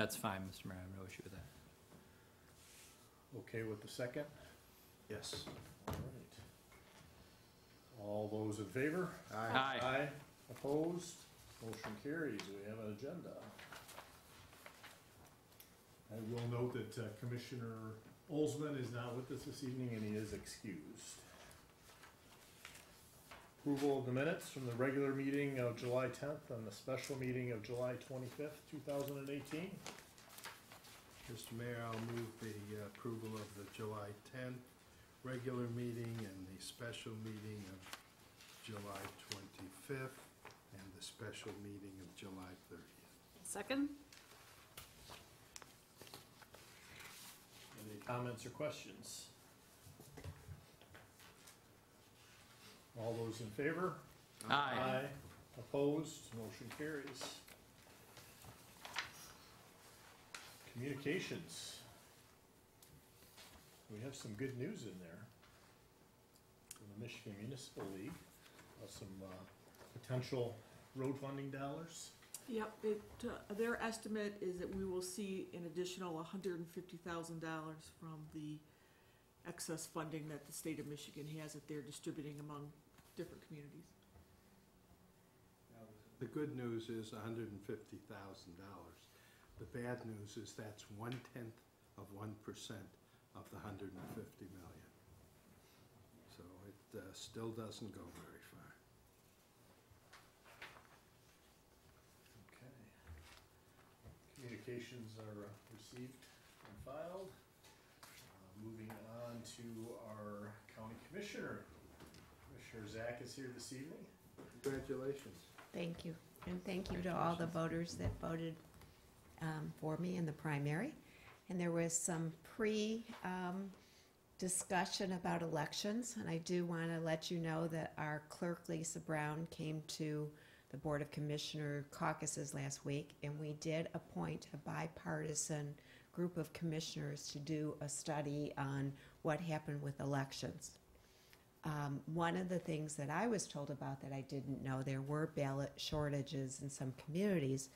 That's fine, Mr. Mayor. I have no issue with that. Okay with the second? Yes. All right. All those in favor? Aye. Aye. Opposed? Motion carries. We have an agenda. I will note that Commissioner Olsman is not with us this evening and he is excused. Approval of the minutes from the regular meeting of July 10th and the special meeting of July 25th, 2018. Mr. Mayor, I'll move the approval of the July 10th regular meeting and the special meeting of July 25th and the special meeting of July 30th. Second? Any comments or questions? All those in favor? Aye. Opposed? Motion carries. Communications. We have some good news in there from the Michigan Municipal League of some potential road funding dollars. Yep, their estimate is that we will see an additional $150,000 from the excess funding that the state of Michigan has that they're distributing among different communities. The good news is $150,000. The bad news is that's 1/10 of 1% of the $150 million. So it still doesn't go very far. Okay. Communications are received and filed. Moving on to our county commissioner. Commissioner Zach is here this evening. Congratulations. Thank you. And thank you to all the voters that voted for me in the primary. And there was some discussion about elections. And I do want to let you know that our clerk, Lisa Brown, came to the Board of Commissioner caucuses last week. And we did appoint a bipartisan group of commissioners to do a study on what happened with elections. One of the things that I was told about that I didn't know, there were ballot shortages in some communities,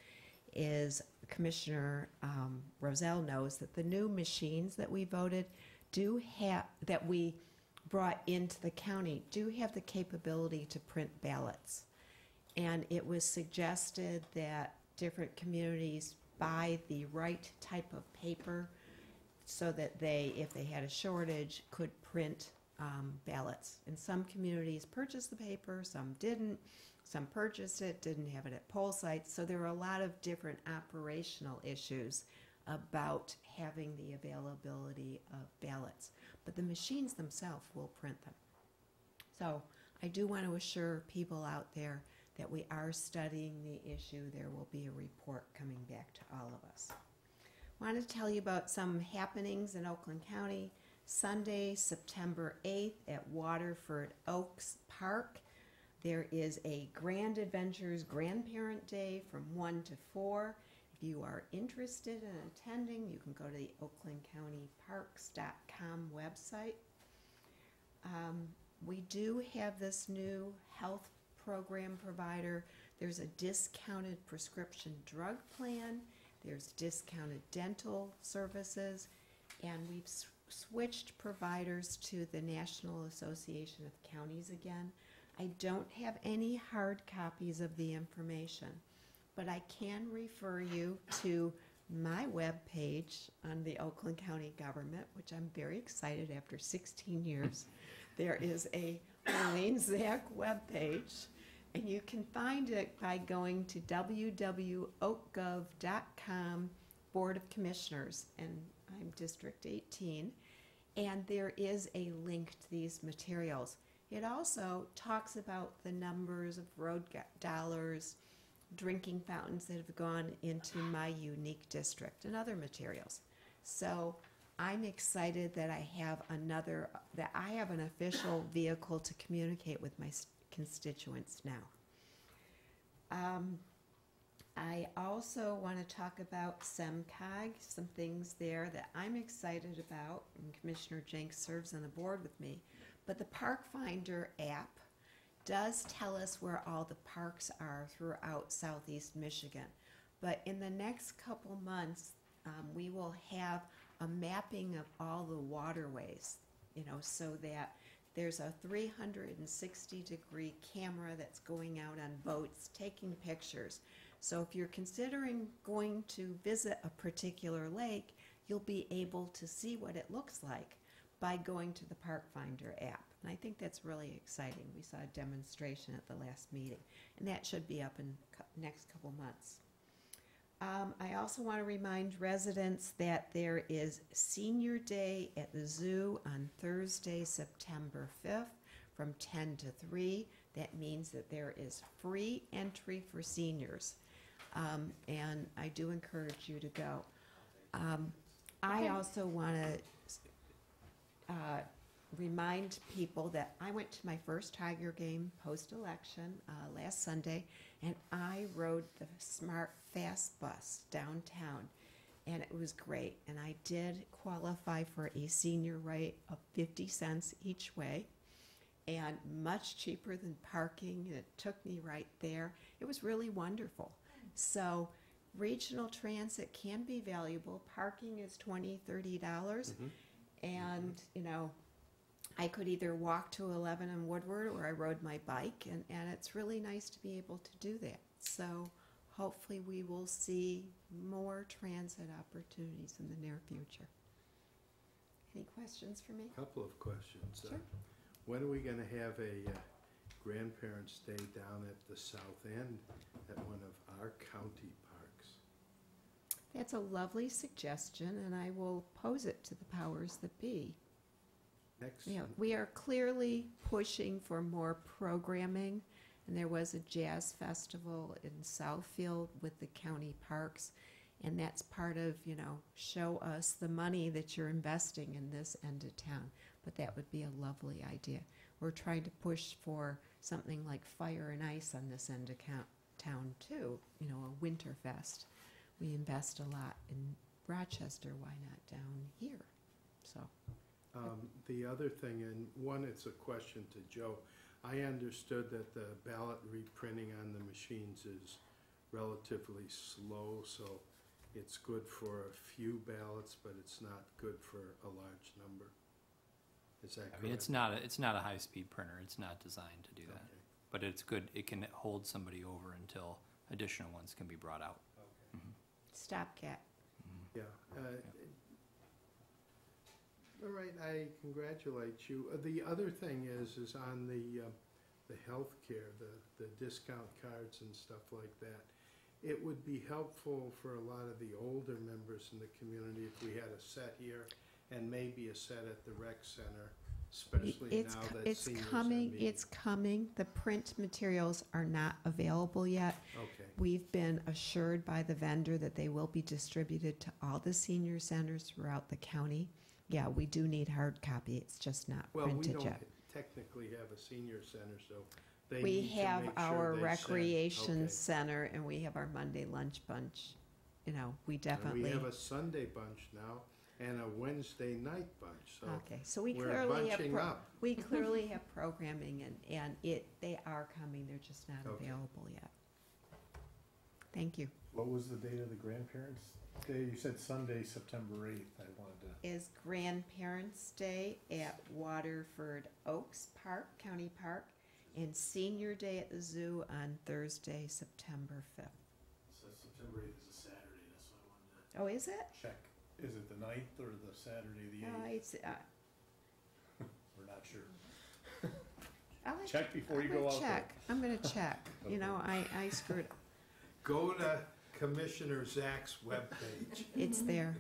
is Commissioner Roselle knows that the new machines that we voted do have, that we brought into the county, do have the capability to print ballots. And it was suggested that different communities buy the right type of paper so that they, if they had a shortage, could print ballots. And some communities purchased the paper, some didn't. Some purchased it, didn't have it at poll sites. So there were a lot of different operational issues about having the availability of ballots. But the machines themselves will print them. So I do want to assure people out there that we are studying the issue. There will be a report coming back to all of us. I want to tell you about some happenings in Oakland County. Sunday, September 8th at Waterford Oaks Park. There is a Grand Adventures Grandparent Day from 1 to 4. If you are interested in attending, you can go to the oaklandcountyparks.com website. We do have this new health program provider. There's a discounted prescription drug plan. There's discounted dental services. And we've switched providers to the National Association of Counties again. I don't have any hard copies of the information, but I can refer you to my web page on the Oakland County government, which I'm very excited after 16 years. There is a Marlene Zach web page, and you can find it by going to www.oakgov.com Board of Commissioners, and I'm District 18, and there is a link to these materials. It also talks about the numbers of road dollars, drinking fountains that have gone into my unique district, and other materials. So I'm excited that I have an official vehicle to communicate with my constituents now. I also want to talk about SEMCOG, some things there that I'm excited about, and Commissioner Jenks serves on the board with me. But the Park Finder app does tell us where all the parks are throughout southeast Michigan. But in the next couple months, we will have a mapping of all the waterways, so that there's a 360-degree camera that's going out on boats, taking pictures. So if you're considering going to visit a particular lake, you'll be able to see what it looks like by going to the Park Finder app. And I think that's really exciting. We saw a demonstration at the last meeting, and that should be up in the next couple months. I also want to remind residents that there is Senior Day at the zoo on Thursday, September 5th from 10 to 3. That means that there is free entry for seniors. And I do encourage you to go. I also want to remind people that I went to my first Tiger game post-election last Sunday, and I rode the Smart Fast Bus downtown, and it was great. And I did qualify for a senior rate of 50 cents each way, and much cheaper than parking. It took me right there. It was really wonderful. So regional transit can be valuable. Parking is $20, $30, and I could either walk to 11 and Woodward, or I rode my bike, and it's really nice to be able to do that. So hopefully we will see more transit opportunities in the near future. Any questions for me? Couple of questions. Sure. When are we going to have a grandparents' day down at the south end at one of our county parks? That's a lovely suggestion, and I will pose it to the powers that be. Excellent. We are clearly pushing for more programming, and there was a jazz festival in Southfield with the county parks, and that's part of, show us the money that you're investing in this end of town. But that would be a lovely idea. We're trying to push for something like Fire and Ice on this end of town too, a winter fest. We invest a lot in Rochester, why not down here? So. The other thing, and one, it's a question to Joe. I understood that the ballot reprinting on the machines is relatively slow, so it's good for a few ballots, but it's not good for a large number. Is that correct? I mean, it's not a high-speed printer. It's not designed to do that. Okay. But it's good. It can hold somebody over until additional ones can be brought out. Okay. Stopgap. Yeah. All right, I congratulate you. The other thing is on the healthcare, the discount cards and stuff like that. It would be helpful for a lot of the older members in the community if we had a set here and maybe a set at the rec center, especially now that seniors are meeting. It's coming. The print materials are not available yet. Okay. We've been assured by the vendor that they will be distributed to all the senior centers throughout the county. Yeah, we do need hard copy. It's just not printed yet. Well, we don't technically have a senior center, so they We need to have make our sure they send. recreation Okay. center, and we have our Monday lunch bunch. We And definitely. we have a Sunday bunch now and a Wednesday night bunch, so Okay, so we we're clearly have bunching up. we clearly have programming, and they are coming. They're just not Okay. available yet. Thank you. What was the date of the grandparents' day? You said Sunday, September 8th. I wanted to. Is Grandparents' Day at Waterford Oaks Park, County Park, and Senior Day at the Zoo on Thursday, September 5th. So September 8th is a Saturday, that's what I wanted Oh, is it? to check. Is it the 9th or the Saturday, the 8th? It's, We're not sure. I'll let Check before you I'm go gonna out there. check. I'm gonna check. I screwed. Go to Commissioner Zach's webpage. It's there.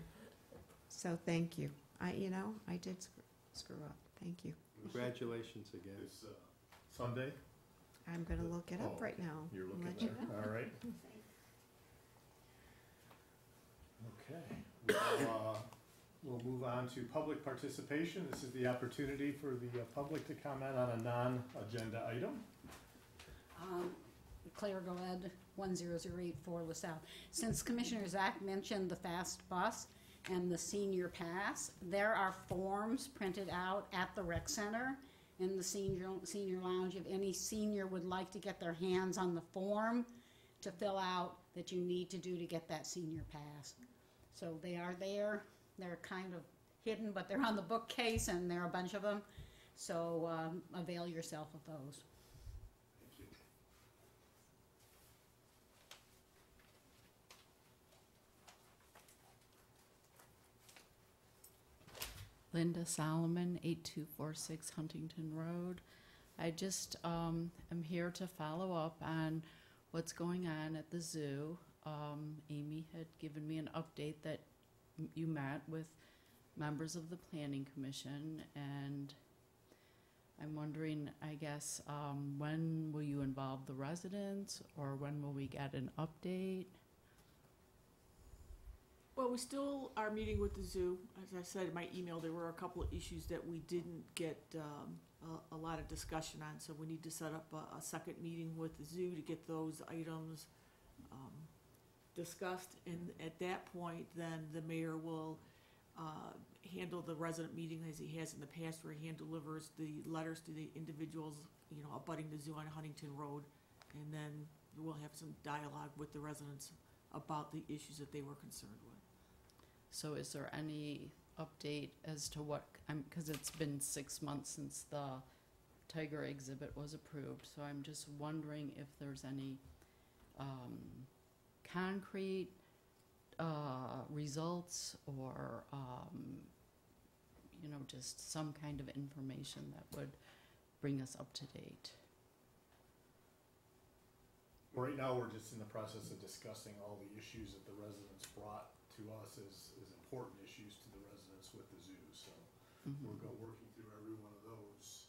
So thank you. I did screw up. Thank you. Congratulations again. It's Sunday? I'm gonna look it up Oh, right now. You're and looking let you there, know. all right. Okay, we'll move on to public participation. This is the opportunity for the public to comment on a non-agenda item. Claire Goled, 10084 LaSalle. Since Commissioner Zach mentioned the fast bus and the senior pass, there are forms printed out at the rec center in the senior lounge. If any senior would like to get their hands on the form to fill out that you need to do to get that senior pass. So they are there. They're kind of hidden, but they're on the bookcase, and there are a bunch of them. So avail yourself of those. Thank you. Linda Solomon, 8246 Huntington Road. I just am here to follow up on what's going on at the zoo. Amy had given me an update that you met with members of the Planning Commission, and I'm wondering, I guess, when will you involve the residents, or when will we get an update? Well, we still are meeting with the zoo. As I said in my email, there were a couple of issues that we didn't get a lot of discussion on, so we need to set up a second meeting with the zoo to get those items discussed. And at that point, then the mayor will handle the resident meeting as he has in the past, where he hand delivers the letters to the individuals, you know, abutting the zoo on Huntington Road. And then we'll have some dialogue with the residents about the issues that they were concerned with. So is there any update as to what, because it's been 6 months since the tiger exhibit was approved, so I'm just wondering if there's any concrete results, or you know, just some kind of information that would bring us up to date. Right now, we're just in the process of discussing all the issues that the residents brought to us as important issues to the residents with the zoo. So we're working through every one of those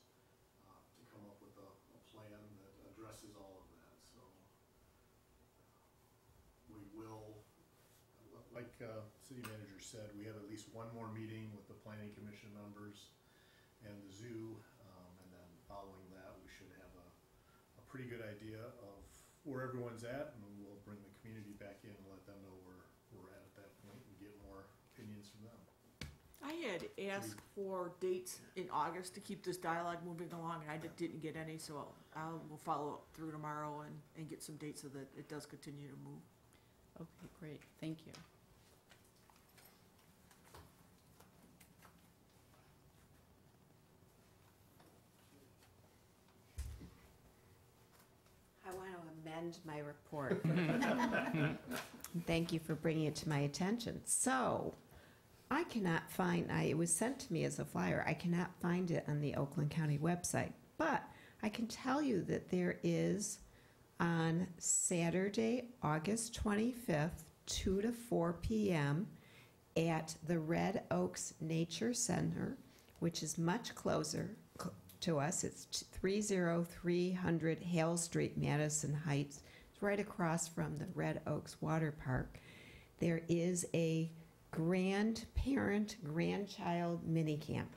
to come up with a plan that addresses all of that. So we will, like city manager said, we have at least one more meeting with the planning commission members and the zoo, and then following that, we should have a pretty good idea of where everyone's at, and we'll bring the community back in and let them know where we're at that point and get more opinions from them. I had asked for dates in August to keep this dialogue moving along, and I didn't get any, so we'll follow up through tomorrow and get some dates so that it does continue to move. Okay, great, thank you. I want to amend my report. Thank you for bringing it to my attention. So, I cannot find, it was sent to me as a flyer. I cannot find it on the Oakland County website. But I can tell you that there is on Saturday, August 25th, 2 to 4 p.m. at the Red Oaks Nature Center, which is much closer to us. It's 30300 Hale Street, Madison Heights. It's right across from the Red Oaks Water Park. There is a grandparent-grandchild mini camp.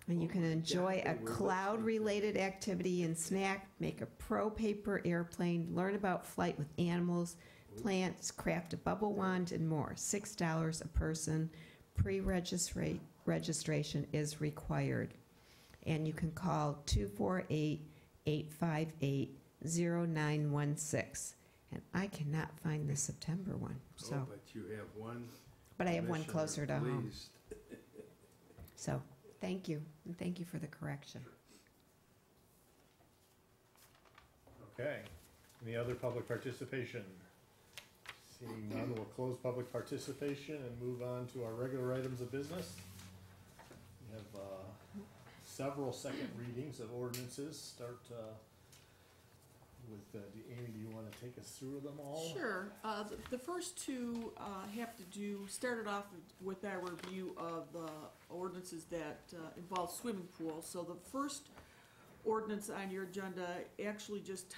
And you can enjoy a cloud-related activity and snack, make a pro-paper airplane, learn about flight with animals, plants, craft a bubble wand, and more. $6 a person. Pre-registration is required. And you can call 248-858-0916. And I cannot find the September one, so. Oh, but you have one. But I have one commissioner closer to at home. least. So, thank you, and thank you for the correction. Okay, any other public participation? Seeing none, we'll close public participation and move on to our regular items of business. We have several second readings of ordinances. Start with, Amy, do you want to take us through them all? Sure. The first two have to do, started off with our review of the ordinances that involve swimming pools. So the first ordinance on your agenda actually just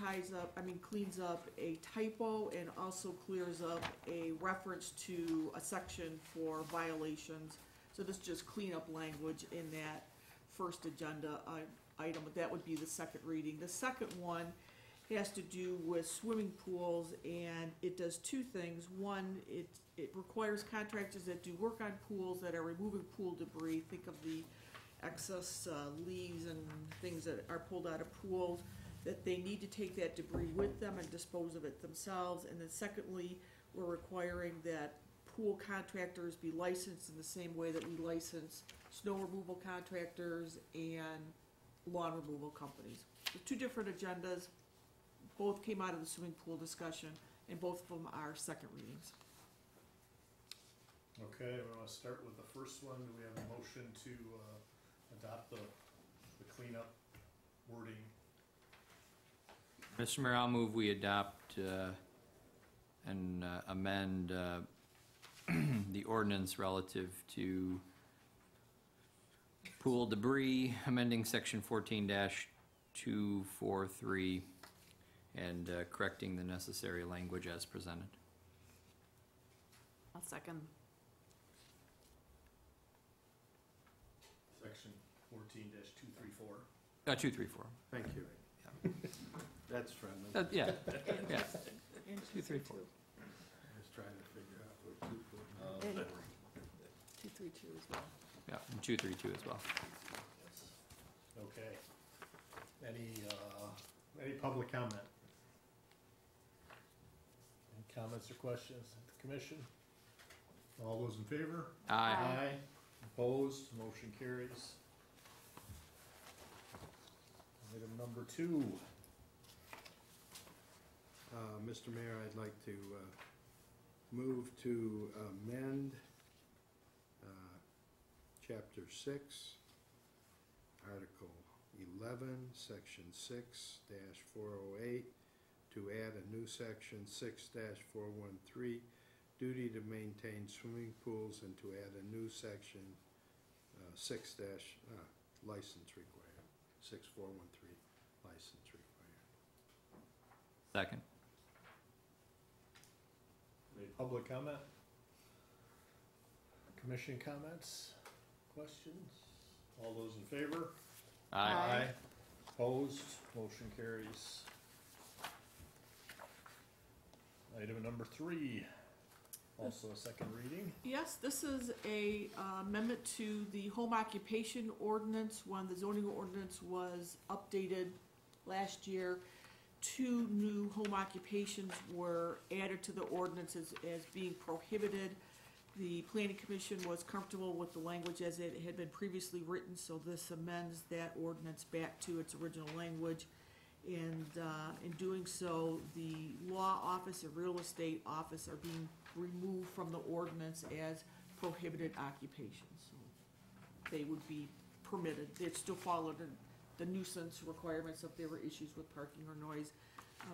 cleans up a typo and also clears up a reference to a section for violations. So this is just cleanup language in that first agenda item. That would be the second reading. The second one has to do with swimming pools, and it does two things. One, it requires contractors that do work on pools that are removing pool debris. Think of the excess leaves and things that are pulled out of pools that they need to take that debris with them and dispose of it themselves. And then secondly, we're requiring that pool contractors be licensed in the same way that we license snow removal contractors and lawn removal companies. The two different agendas, both came out of the swimming pool discussion, and both of them are second readings. Okay, we're gonna start with the first one. Do we have a motion to adopt the cleanup wording? Mr. Mayor, I'll move we adopt and amend the ordinance relative to pool debris, amending section 14-243 and correcting the necessary language as presented. I'll second. Section 14-234. 234. Thank you. That's friendly. Yeah, yeah. And 234. I was trying to figure out what two put. And 232 as well. Yeah, and 232 as well. Okay. Any public comment? Any comments or questions at the commission? All those in favor? Aye. Opposed, motion carries. Item number 2. Mr. Mayor, I'd like to move to amend Chapter 6, Article 11, Section 6-408, to add a new Section 6-413, duty to maintain swimming pools, and to add a new Section 6- license required, 6413 license required. Second. Any public comment? Commission comments? Questions? All those in favor? Aye. Opposed, motion carries. Item number 3, also a second reading. Yes, this is a amendment to the home occupation ordinance. When the zoning ordinance was updated last year, 2 new home occupations were added to the ordinance as being prohibited. The planning commission was comfortable with the language as it had been previously written, so this amends that ordinance back to its original language. And in doing so, the law office and real estate office are being removed from the ordinance as prohibited occupations. So they would be permitted. They'd still fall under the nuisance requirements. If there were issues with parking or noise,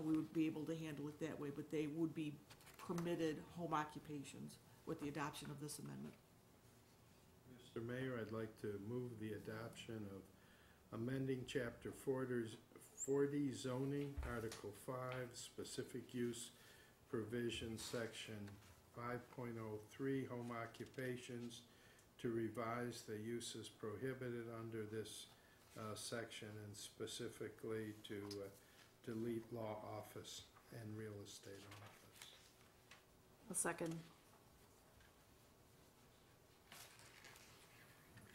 we would be able to handle it that way, but they would be permitted home occupations with the adoption of this amendment. Mr. Mayor, I'd like to move the adoption of amending Chapter 40 zoning, Article 5, specific use provisions, Section 5.03, home occupations, to revise the uses prohibited under this section, and specifically to delete law office and real estate office. I'll second.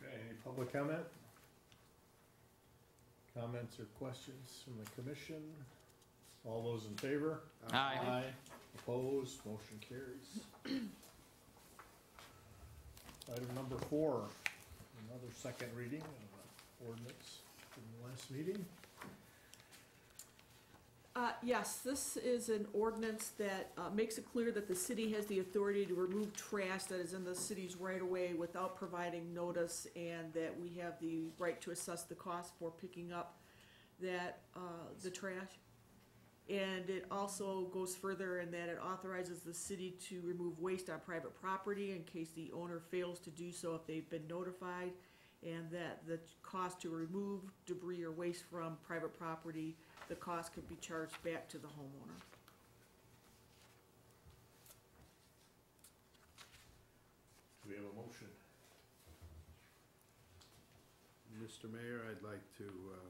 Okay, any public comment? Comments or questions from the commission? All those in favor? Aye. Opposed, motion carries. Item number 4, another second reading of an ordinance from the last meeting. Yes, this is an ordinance that makes it clear that the city has the authority to remove trash that is in the city's right-of-way without providing notice, and that we have the right to assess the cost for picking up that, the trash. And it also goes further in that it authorizes the city to remove waste on private property in case the owner fails to do so if they've been notified, and that the cost to remove debris or waste from private property, the cost could be charged back to the homeowner. Do we have a motion? Mr. Mayor, I'd like to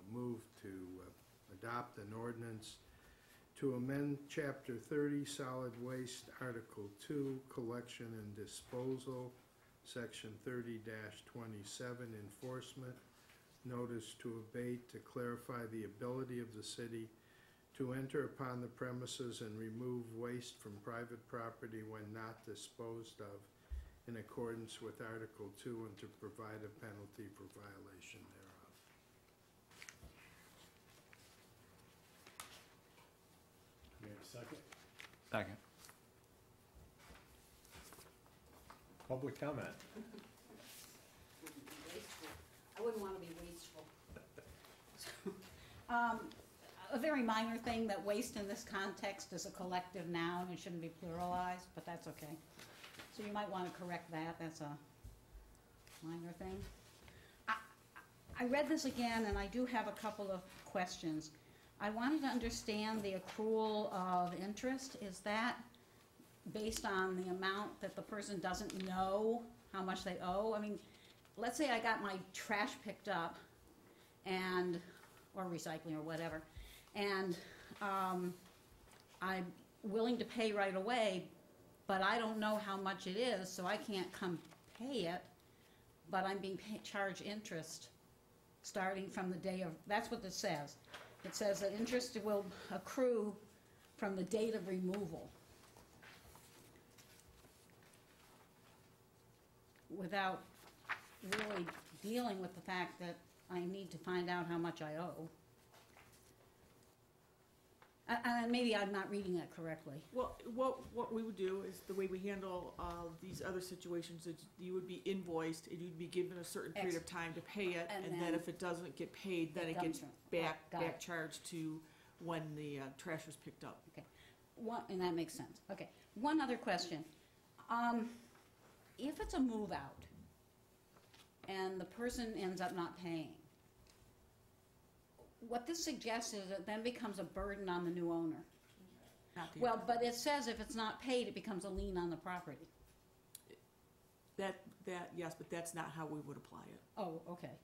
move to adopt an ordinance to amend Chapter 30, Solid Waste, Article 2, Collection and Disposal, Section 30-27, Enforcement, notice to abate to clarify the ability of the city to enter upon the premises and remove waste from private property when not disposed of in accordance with Article 2 and to provide a penalty for violation thereof. Do we have a second? Second. Public comment. I wouldn't want to be wasteful. A very minor thing, that waste in this context is a collective noun, it shouldn't be pluralized, but that's okay. So you might want to correct that, that's a minor thing. I read this again, and I do have a couple of questions. I wanted to understand the accrual of interest. Is that based on the amount that the person doesn't know how much they owe? I mean, let's say I got my trash picked up and, or recycling or whatever, and I'm willing to pay right away, but I don't know how much it is, so I can't come pay it, but I'm being charged interest starting from the day of, that's what this says. It says that interest will accrue from the date of removal, without really dealing with the fact that I need to find out how much I owe. And maybe I'm not reading that correctly. Well, what we would do is, the way we handle these other situations, is you would be invoiced, and you'd be given a certain period of time to pay it, And and then then if it doesn't get paid, then it gets comes from- got it. back charged to when the trash was picked up. Okay, and that makes sense. Okay, one other question. If it's a move out and the person ends up not paying, what this suggests is it then becomes a burden on the new owner. Not the- Well, but it says if it's not paid, it becomes a lien on the property. That, yes, but that's not how we would apply it. Oh, okay.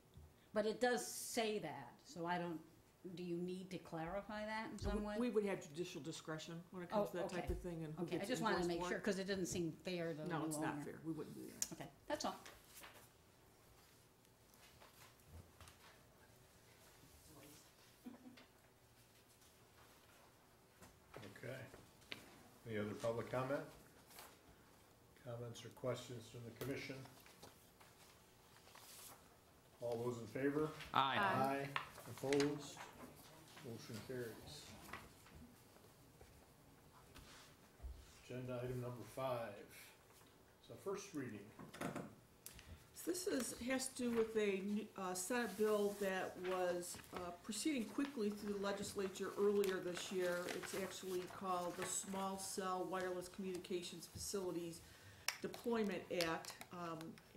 But it does say that, so I don't, do you need to clarify that in some way? We would have judicial discretion when it comes to that type okay. of thing, and who Okay, I gets just wanted to invoiced make for sure, it. because it didn't seem fair to the new owner. No, it's not fair, we wouldn't do that. Okay, that's all. Okay. Any other public comment? Comments or questions from the commission? All those in favor? Aye. Aye. Opposed? Motion carries. Agenda item number 5. So first reading. So this has to do with a Senate bill that was proceeding quickly through the legislature earlier this year. It's actually called the Small Cell Wireless Communications Facilities Deployment Act,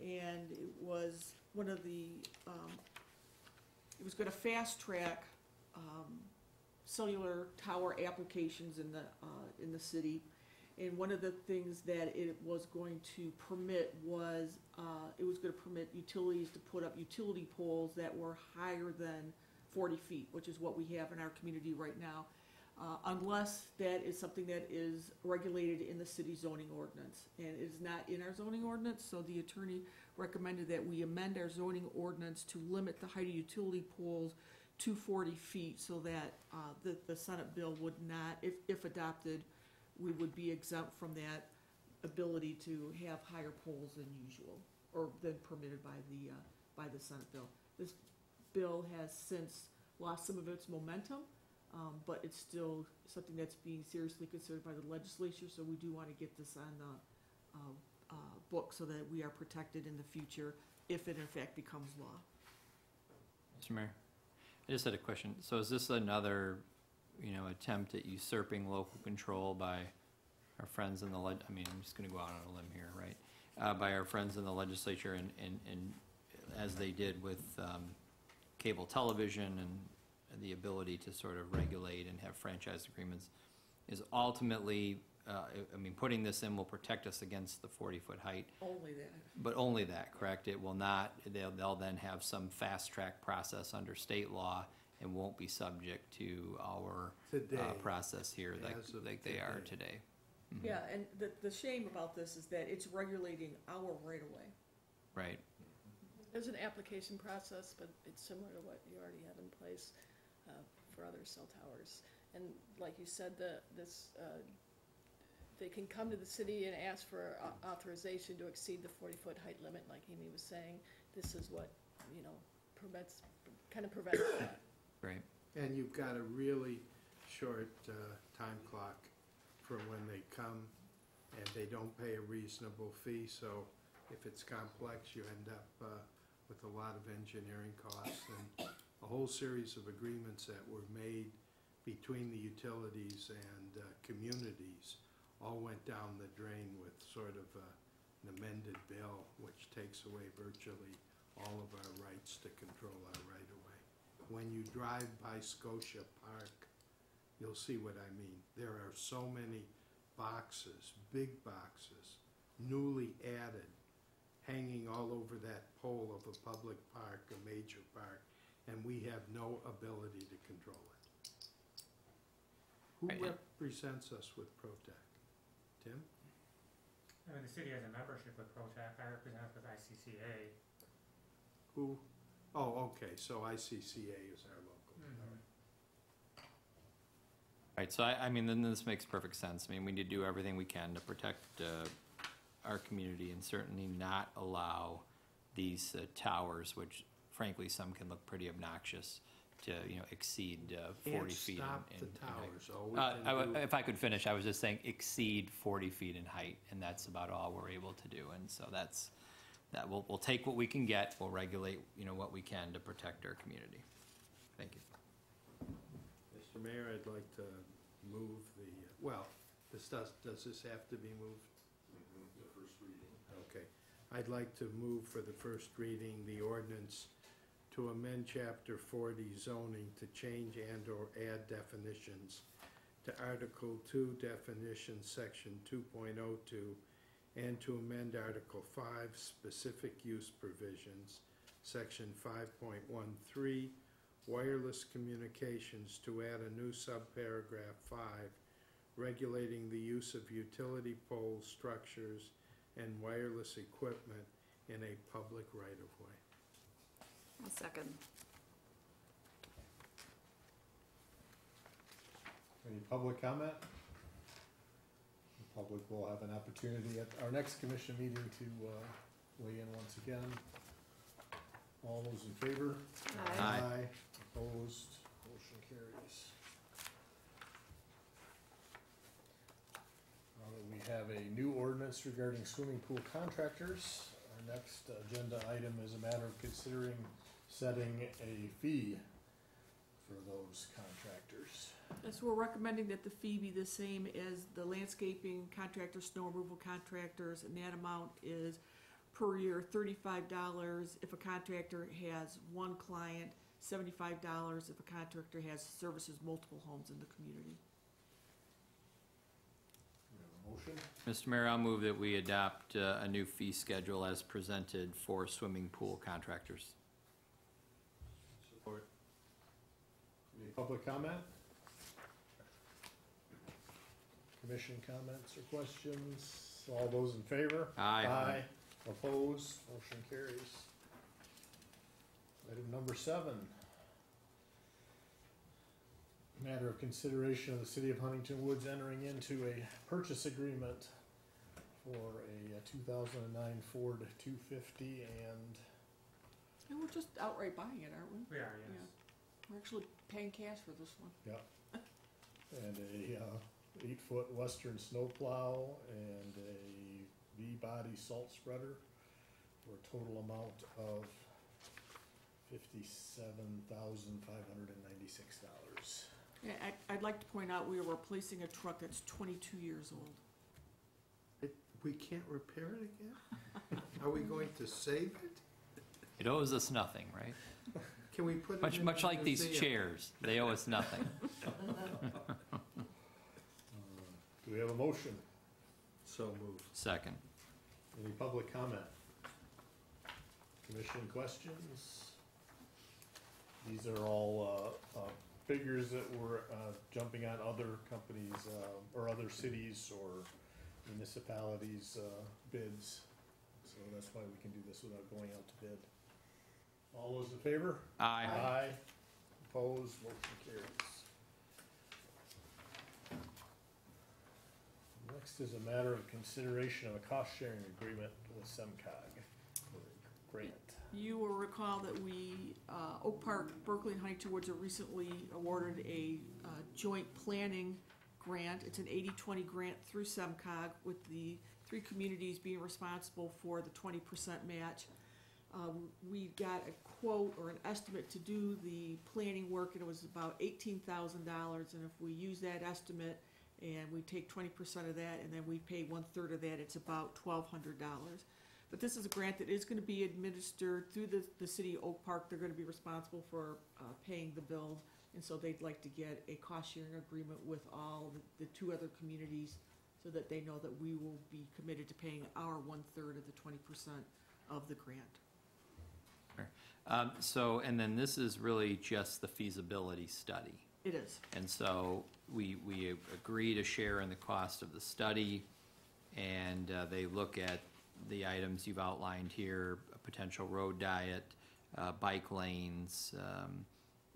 and it was one of the, it was going to fast track cellular tower applications in the city. And one of the things that it was going to permit was, it was going to permit utilities to put up utility poles that were higher than 40 feet, which is what we have in our community right now, unless that is something that is regulated in the city zoning ordinance. And it is not in our zoning ordinance, so the attorney recommended that we amend our zoning ordinance to limit the height of utility poles to 40 feet, so that the Senate bill would not, if adopted, we would be exempt from that ability to have higher poles than usual, or than permitted by the Senate bill. This bill has since lost some of its momentum, but it's still something that's being seriously considered by the legislature, so we do want to get this on the book so that we are protected in the future if it in fact becomes law. Mr. Mayor, I just had a question. So is this another, attempt at usurping local control by our friends in the I'm just gonna go out on a limb here, right? By our friends in the legislature and as they did with cable television and the ability to sort of regulate and have franchise agreements, is ultimately, putting this in will protect us against the 40-foot height. Only that. But only that, correct? It will not, they'll then have some fast-track process under state law and won't be subject to our Today. process here As of like they are today. today. Mhm. Yeah, and the shame about this is that it's regulating our right of way. Right. There's an application process, but it's similar to what you already have in place for other cell towers. And like you said, they can come to the city and ask for authorization to exceed the 40-foot height limit, like Amy was saying. This is what, prevents that. Right. And you've got a really short time clock for when they come, and they don't pay a reasonable fee, so if it's complex, you end up with a lot of engineering costs, and a whole series of agreements that were made between the utilities and communities all went down the drain with sort of an amended bill, which takes away virtually all of our rights to control our right-of-way. When you drive by Scotia Park, you'll see what I mean. There are so many boxes, big boxes, newly added, hanging all over that pole of a public park, a major park, and we have no ability to control it. Who Right. represents us with ProTech? Tim? I mean, the city has a membership with ProTech. I represent us with ICCA. Who? Oh, okay, so ICCA is our local. All right. Right, so I mean, then this makes perfect sense. I mean, we need to do everything we can to protect our community and certainly not allow these towers, which frankly, some can look pretty obnoxious, to, exceed 40 feet. Can't stop in the height. towers. All we can do- If I could finish, I was just saying exceed 40 feet in height, and that's about all we're able to do. And so we'll take what we can get, we'll regulate, what we can to protect our community. Thank you. Mr. Mayor, I'd like to move does this have to be moved? The first reading. Okay. I'd like to move for the first reading the ordinance to amend Chapter 40 zoning to change and/or add definitions to Article 2 definitions, Section 2.02, and to amend Article 5 specific use provisions, Section 5.13, wireless communications, to add a new subparagraph 5, regulating the use of utility poles, structures, and wireless equipment in a public right-of-way. I'll second. Any public comment? The public will have an opportunity at our next commission meeting to weigh in once again. All those in favor? Aye. Opposed? Motion carries. We have a new ordinance regarding swimming pool contractors. Our next agenda item is a matter of considering setting a fee for those contractors. Yes, we're recommending that the fee be the same as the landscaping contractors, snow removal contractors, and that amount is per year $35 if a contractor has one client, $75 if a contractor services multiple homes in the community. We have a motion. Mr. Mayor, I'll move that we adopt a new fee schedule as presented for swimming pool contractors. Support. Any public comment? Commission comments or questions? All those in favor? Aye. Opposed? Motion carries. Item number 7. Matter of consideration of the City of Huntington Woods entering into a purchase agreement for a 2009 Ford 250 And we're just outright buying it, aren't we? We are, yes. Yeah. We're actually paying cash for this one. a 8-foot Western snowplow and a V-body salt spreader for a total amount of $57,596. Yeah, I'd like to point out we are replacing a truck that's 22 years old. We can't repair it again? Are we going to save it? It owes us nothing, right? Can we put it in Much the like these museum? chairs, they owe us nothing. Do we have a motion? So moved. Second. Any public comment? Commission questions? These are all figures that were jumping on other companies or other cities or municipalities' bids. So that's why we can do this without going out to bid. All those in favor? Aye. Aye. Opposed, motion carries. Next is a matter of consideration of a cost-sharing agreement with SEMCOG for a grant. You will recall that we, Oak Park, Berkeley, and Huntington Woods are recently awarded a joint planning grant. It's an 80-20 grant through SEMCOG, with the 3 communities being responsible for the 20% match. We got a quote or an estimate to do the planning work, and it was about $18,000, and if we use that estimate and we take 20% of that and then we pay 1/3 of that, it's about $1,200. But this is a grant that is going to be administered through the city of Oak Park. They're going to be responsible for paying the bill, and so they'd like to get a cost-sharing agreement with all the 2 other communities so that they know that we will be committed to paying our 1/3 of the 20% of the grant. So, and then this is really just the feasibility study. It is. And so we agree to share in the cost of the study, and they look at the items you've outlined here, a potential road diet, bike lanes,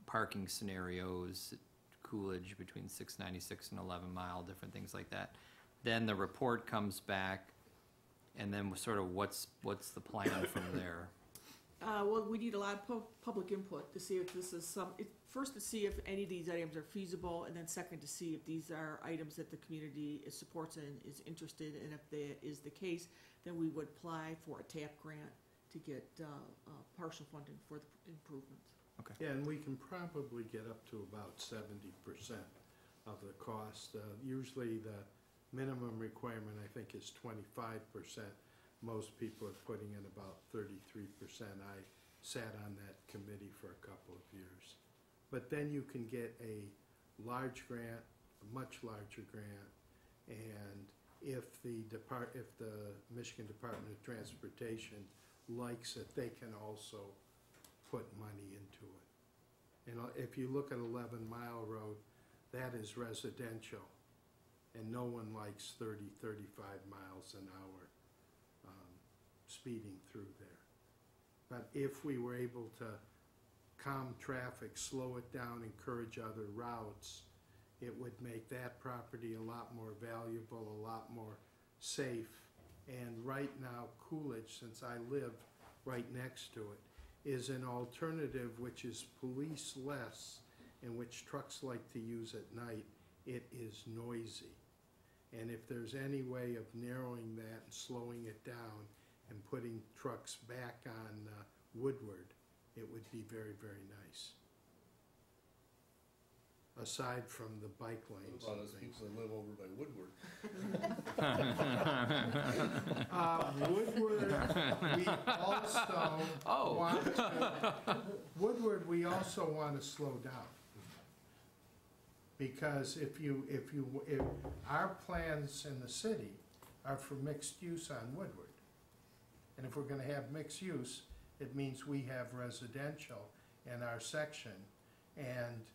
parking scenarios, Coolidge between 696 and 11 Mile, different things like that. Then the report comes back, and then sort of what's the plan from there? Well, we need a lot of public input to see if this is first to see if any of these items are feasible, and then second to see if these are items that the community supports and is interested in. If that is the case, then we would apply for a TAP grant to get partial funding for the improvements. Yeah, and we can probably get up to about 70% of the cost. Usually the minimum requirement, I think, is 25%. Most people are putting in about 33%. I sat on that committee for a couple of years. But then you can get a large grant, a much larger grant, and if the Michigan Department of Transportation likes it, they can also put money into it. And if you look at 11 Mile Road, that is residential, and no one likes 30, 35 miles an hour speeding through there. But if we were able to calm traffic, slow it down, encourage other routes, it would make that property a lot more valuable, a lot more safe. And right now, Coolidge, since I live right next to it, is an alternative which is police-less and which trucks like to use at night. It is noisy. And if there's any way of narrowing that and slowing it down and putting trucks back on Woodward, it would be very, very nice. Aside from the bike lanes What about and those things. people that live over by Woodward? Woodward, we also want to, Woodward, we also want to slow down. Because if our plans in the city are for mixed use on Woodward. And if we're gonna have mixed use, it means we have residential in our section. And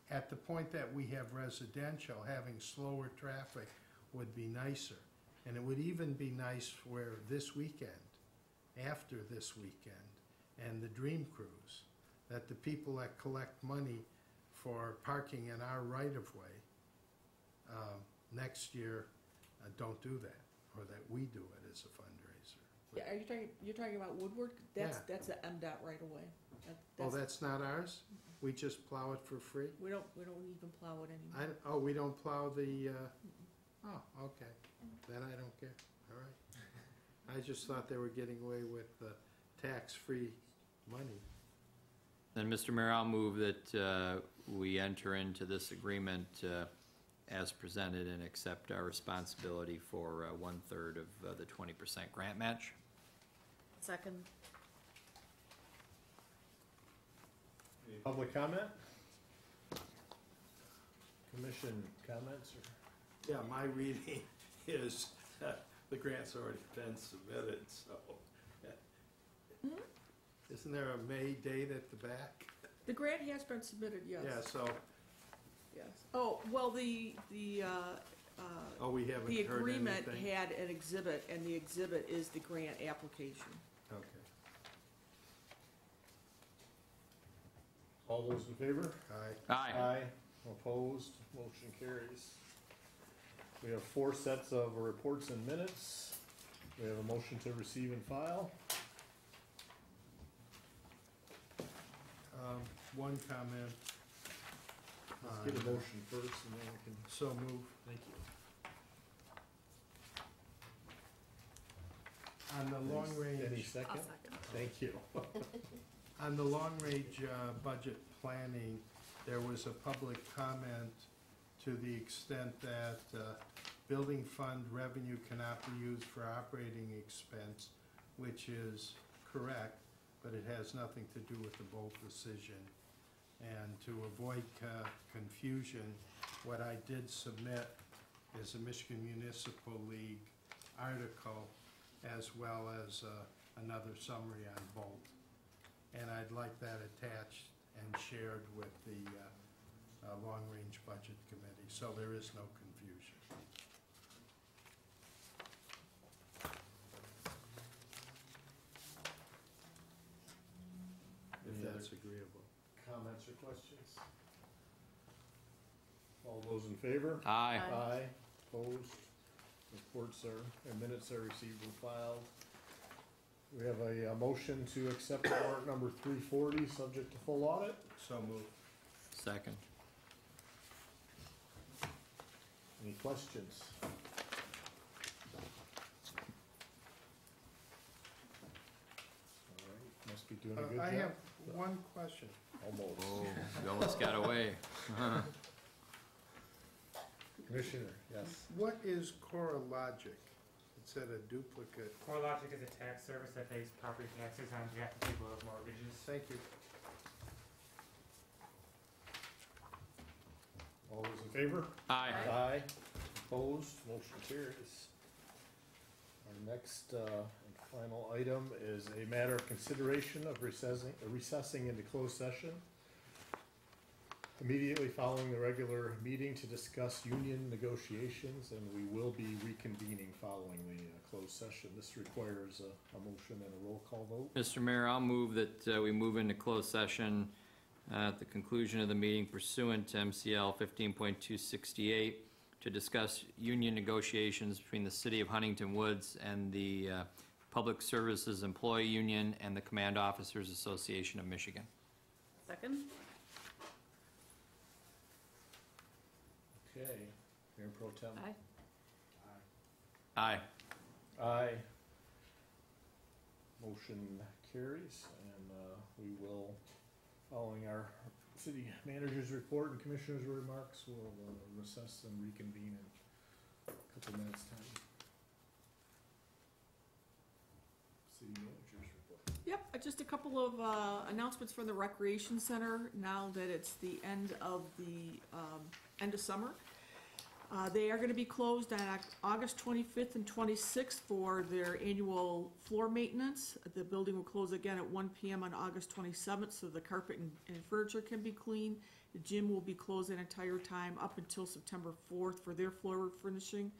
at the point that we have residential, having slower traffic would be nicer. And it would even be nice where this weekend, after this weekend, and the Dream Cruise, that the people that collect money for parking in our right-of-way next year don't do that, or that we do it as a fundraiser. Yeah, you're talking about Woodward? That's the MDOT right away. Oh, that's not ours? We just plow it for free? We don't even plow it anymore. We don't plow the, oh, okay. Then I don't care, all right. I just thought they were getting away with tax-free money. Then, Mr. Mayor, I'll move that we enter into this agreement as presented and accept our responsibility for 1/3 of the 20% grant match. Second. Any public comment? Commission comments or? Yeah, my reading is the grant's already been submitted, so. Isn't there a May date at the back? The grant has been submitted, yes. Yeah, so, Yes. Oh, well, the we haven't the heard agreement anything? had an exhibit, and the exhibit is the grant application. Okay. All those in favor? Aye. Aye. Opposed, motion carries. We have 4 sets of reports and minutes. We have a motion to receive and file. One comment. Let's get a motion first and then we can, So move. thank you. On the long Any range, second? I'll second. Thank you. on the long range budget planning, there was a public comment to the extent that building fund revenue cannot be used for operating expense, which is correct, but it has nothing to do with the Bolt decision. And to avoid confusion, what I did submit is a Michigan Municipal League article as well as another summary on Bolt. And I'd like that attached and shared with the Long Range Budget Committee, so there is no confusion. If Any other that's agreeable. comments or questions? All those in favor? Aye. Aye. Opposed? Reports are, and minutes are received and filed. We have a motion to accept warrant number 340, subject to full audit. So move. Second. Any questions? All right, must be doing a good job. I have one question. Almost. Oh, you almost got away. Commissioner, yes. What is CoreLogic? It said a duplicate. CoreLogic is a tax service that pays property taxes on behalf of people who have mortgages. Thank you. All those in favor? Aye. Aye. Opposed, motion carries. Our next and final item is a matter of consideration of recessing into closed session immediately following the regular meeting to discuss union negotiations, and we will be reconvening following the closed session. This requires a motion and a roll call vote. Mr. Mayor, I'll move that we move into closed session at the conclusion of the meeting pursuant to MCL 15.268 to discuss union negotiations between the City of Huntington Woods and the Public Services Employee Union and the Command Officers Association of Michigan. Second? Okay, Mayor Pro Tem. Aye. Aye. Aye. Motion carries, and we will, following our city manager's report and commissioner's remarks, we'll recess and reconvene in a couple minutes' time. City manager's report. Yep, just a couple of announcements from the Recreation Center now that it's the end of summer. They are gonna be closed on August 25th and 26th for their annual floor maintenance. The building will close again at 1 PM on August 27th, so the carpet and furniture can be cleaned. The gym will be closed the entire time up until September 4th for their floor finishing.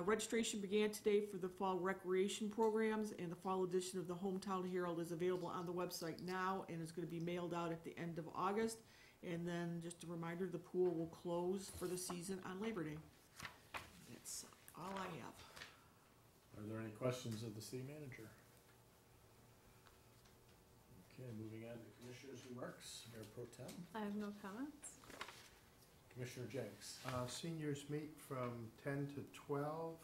Registration began today for the fall recreation programs, and the fall edition of the Hometown Herald is available on the website now and is gonna be mailed out at the end of August. And then, just a reminder, the pool will close for the season on Labor Day. That's all I have. Are there any questions of the city manager? Okay, moving on to commissioners' remarks. Mayor Pro Tem, I have no comments. Commissioner Jenks. Seniors meet from 10 to 12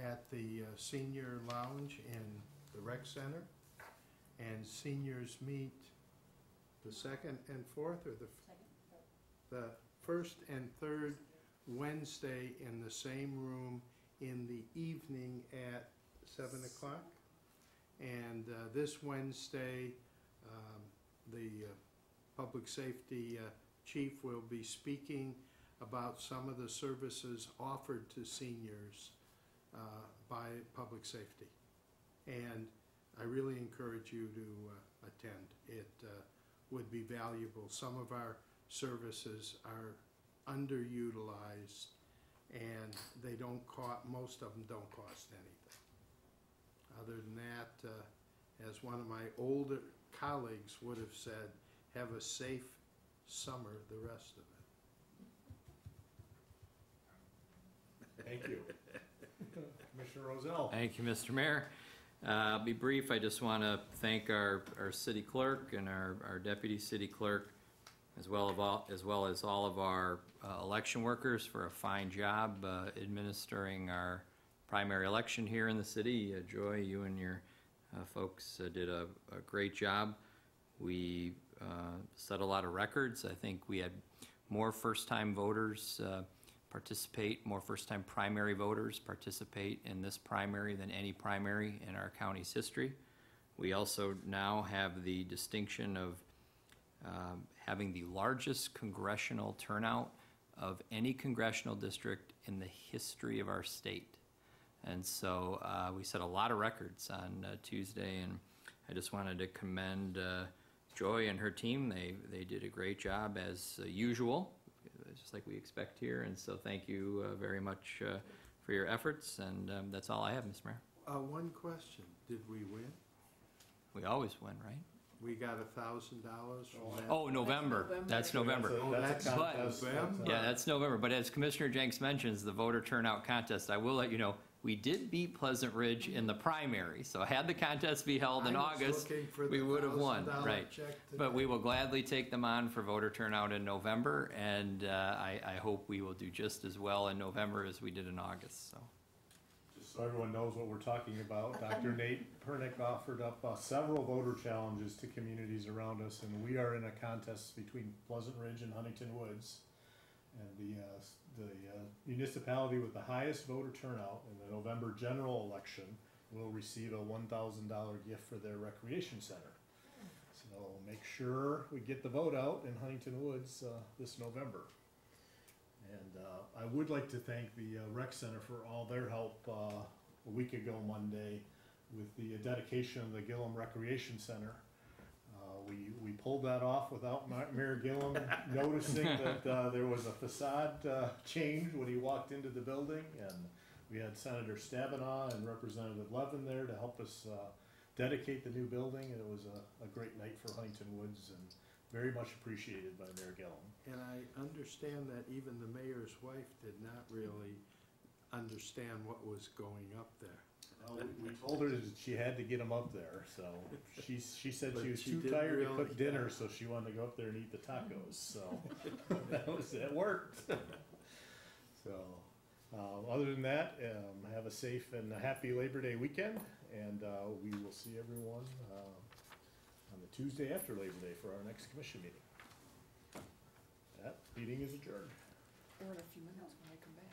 at the Senior Lounge in the Rec Center. And seniors meet the second and fourth, or the first and third Wednesday in the same room in the evening at 7 o'clock. And this Wednesday, the public safety chief will be speaking about some of the services offered to seniors by public safety. And I really encourage you to attend. It would be valuable. Some of our services are underutilized, and they don't cost, most of them don't cost anything. Other than that, as one of my older colleagues would have said, Have a safe summer, the rest of it. Thank you. Commissioner Rozell. Thank you, Mr. Mayor. I'll be brief. I just want to thank our city clerk and our deputy city clerk, as well as all of our election workers for a fine job administering our primary election here in the city. Joy, you and your folks did a great job. We set a lot of records. I think we had more first-time voters participate, more first-time primary voters participate in this primary than any primary in our county's history. We also now have the distinction of having the largest congressional turnout of any congressional district in the history of our state. And so we set a lot of records on Tuesday, and I just wanted to commend Joy and her team. They did a great job as usual, just like we expect here, and so thank you very much for your efforts, and that's all I have, Mr. Mayor. One question, did we win? We always win, right? We got $1,000 from that? Oh, November. That's November. That's a contest. November. Yeah, that's November, but as Commissioner Jenks mentions, the voter turnout contest, I will let you know, we did beat Pleasant Ridge in the primary, so had the contest be held in August, we would have won, right? But we will gladly take them on for voter turnout in November, and I hope we will do just as well in November as we did in August, so. Just so everyone knows what we're talking about, Dr. Nate Pernick offered up several voter challenges to communities around us, and we are in a contest between Pleasant Ridge and Huntington Woods. And the municipality with the highest voter turnout in the November general election will receive a $1,000 gift for their recreation center. So make sure we get the vote out in Huntington Woods this November. And I would like to thank the rec center for all their help a week ago Monday with the dedication of the Gillum Recreation Center. We pulled that off without Mayor Gillum noticing that there was a facade change when he walked into the building, and we had Senator Stabenow and Representative Levin there to help us dedicate the new building, and it was a great night for Huntington Woods and very much appreciated by Mayor Gillum. And I understand that even the mayor's wife did not really understand what was going up there. We told her that she had to get him up there, so she said But she was she too did tired to really- cook dinner, so she wanted to go up there and eat the tacos, so it worked. So, other than that, have a safe and a happy Labor Day weekend, and we will see everyone on the Tuesday after Labor Day for our next commission meeting. That meeting is adjourned. Or in a few minutes when I come back.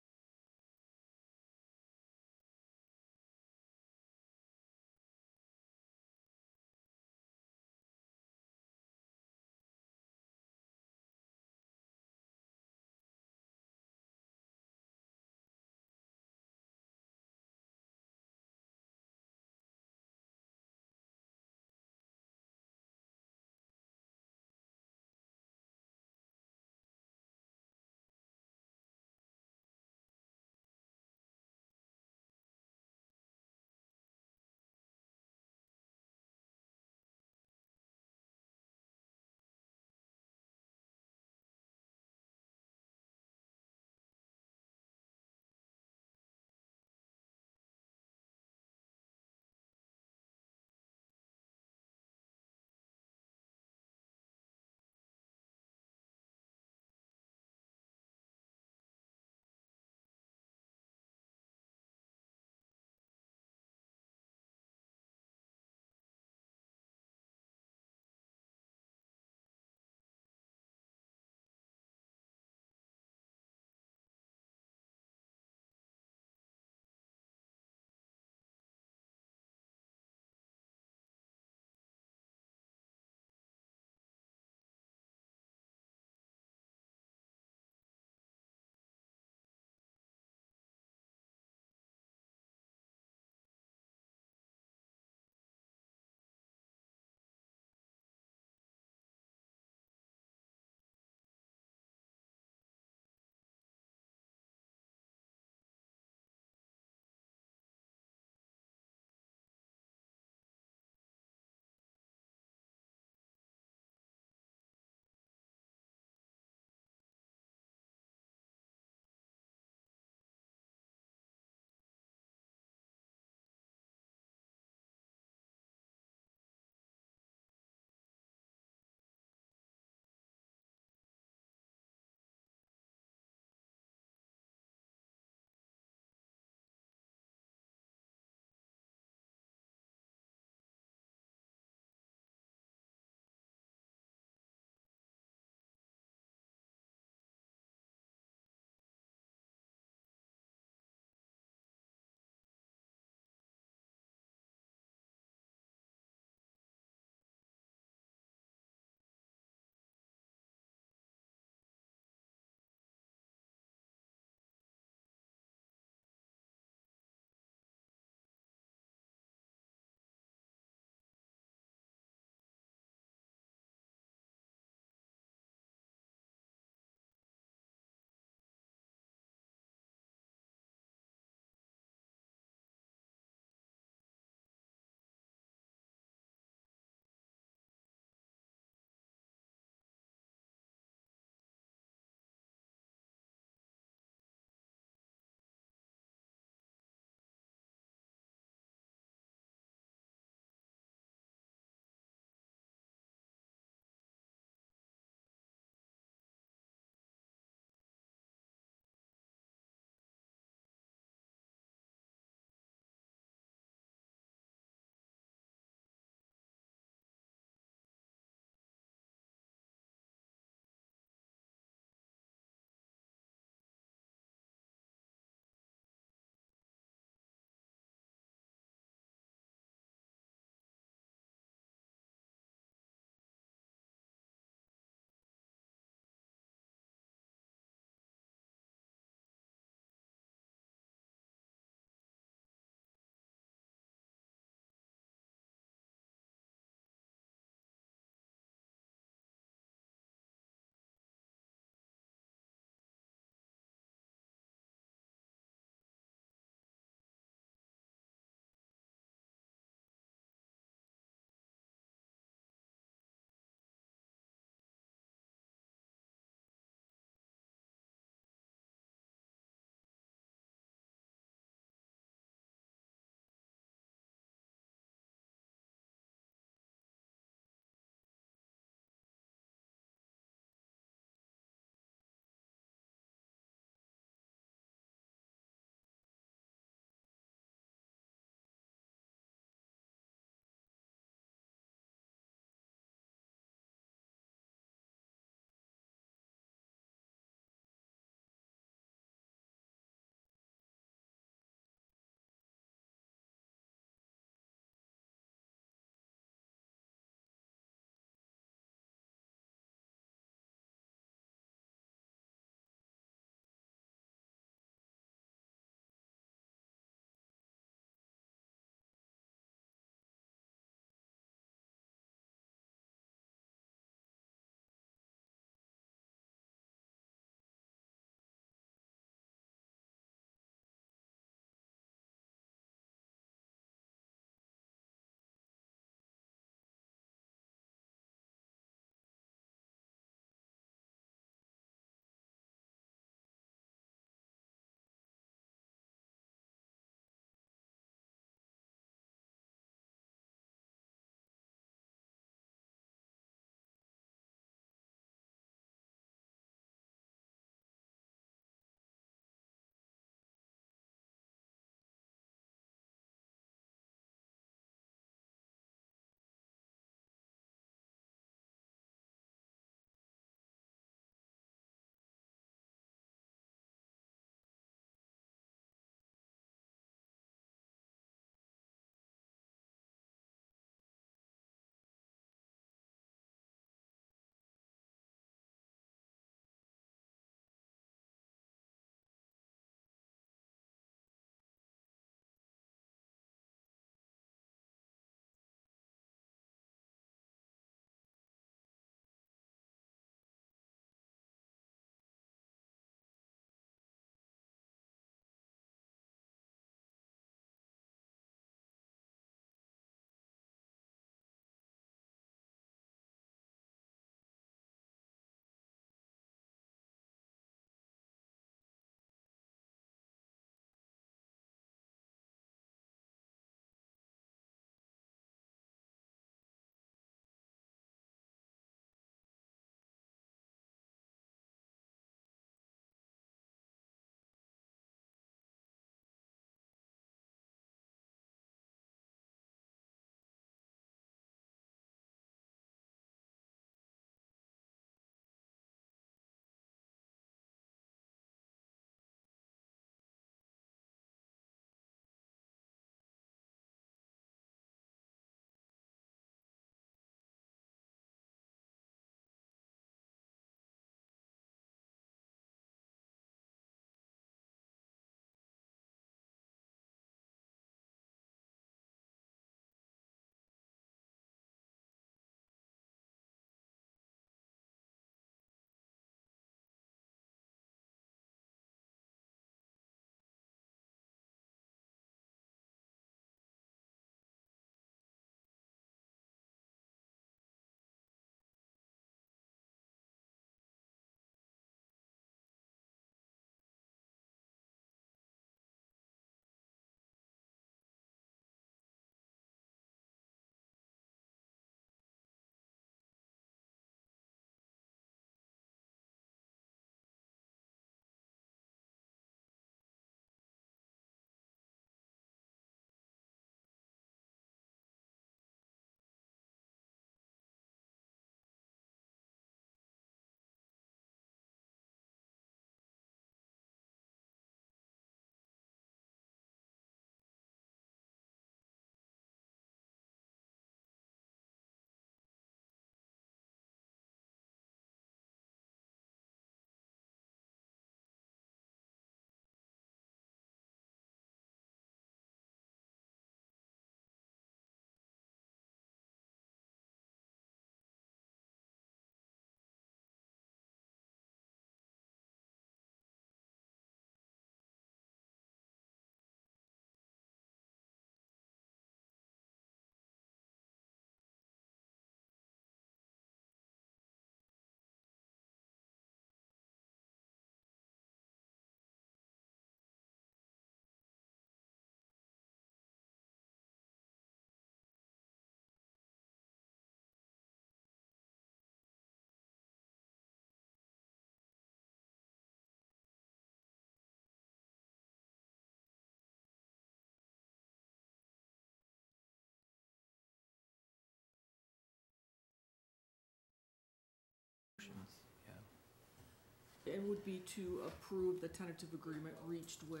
and would be to approve the tentative agreement reached with.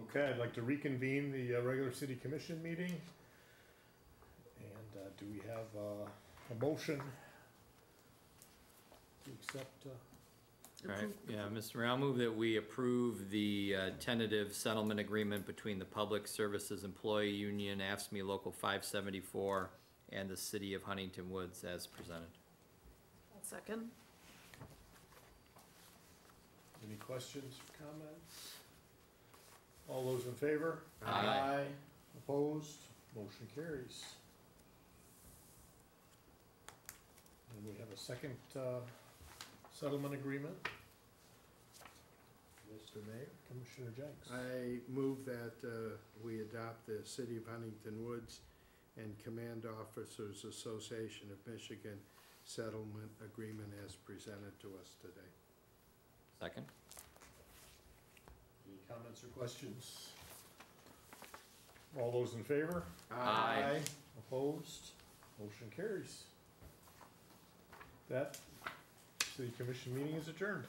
Okay, I'd like to reconvene the regular city commission meeting. And do we have a motion to accept? All right, yeah, Mr. Mayor, I'll move that we approve the tentative settlement agreement between the Public Services Employee Union, AFSCME Local 574, and the City of Huntington Woods as presented. Second? Any questions or comments? All those in favor? Aye. Opposed? Motion carries. And we have a second settlement agreement. Mr. Mayor? Commissioner Jenks. I move that we adopt the City of Huntington Woods and Command Officers Association of Michigan settlement agreement as presented to us today. Second? Any comments or questions? All those in favor? Aye. Opposed? Motion carries. That city commission meeting is adjourned.